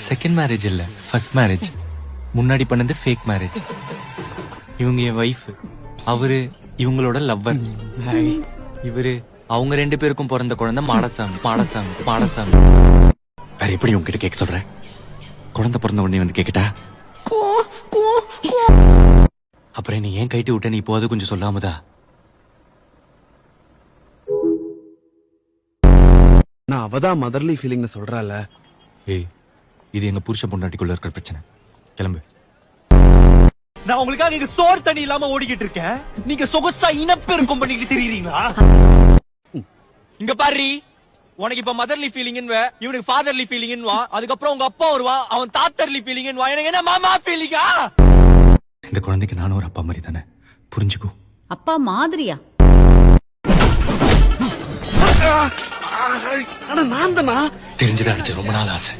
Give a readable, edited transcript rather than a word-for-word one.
Second marriage இல்ல, first marriage. முன்னாடி பண்ணது ஃபேக் மேரேஜ். இவங்க என் வைஃப், அவரு இவங்களோட லவ்வர். இவரு அவங்க 2 பேருக்கும் பிறந்த குழந்தை மாடசாமி. மாடசாமி மாடசாமி வேற எப்படி உங்ககிட்ட கேட்க சொல்ற? குழந்தை பிறந்த உடனே வந்து கேக்கட்டா? அப்புறம் நீ ஏன் கைட்டு விட்ட? நீ இப்போ அது கொஞ்சம் சொல்லாமதா? நான் அவதான் மதர்லி ஃபீலிங்னு சொல்றால. ஏய், இது எங்க புருஷ பொண்டாட்டிக்குள்ள இருக்கிற பிரச்சனை. கிளம்பு. நான் உங்களுக்காக நீங்க சோறு தண்ணி இல்லாம ஓடிக்கிட்டு இருக்கேன். நீங்க சொகுசா இனப்பெருக்கம் பண்ணிட்டு திரியறீங்களா? இங்க பாரு, உனக்கு இப்ப மதர்லி ஃபீலிங், இவனுக்கு ஃபாதர்லி ஃபீலிங், அதுக்கப்புறம் உங்க அப்பா வருவா, அவன் தாத்தர்லி ஃபீலிங், எனக்கு என்ன மாமா ஃபீலிங்கா? இந்த குழந்தைக்கு நானும் ஒரு அப்பா மாதிரி தானே, புரிஞ்சுக்கோ. அப்பா மாதிரியா? ஆனா நான் தானா தெரிஞ்சுதான் அடிச்ச ரொம்ப நாள் ஆசை.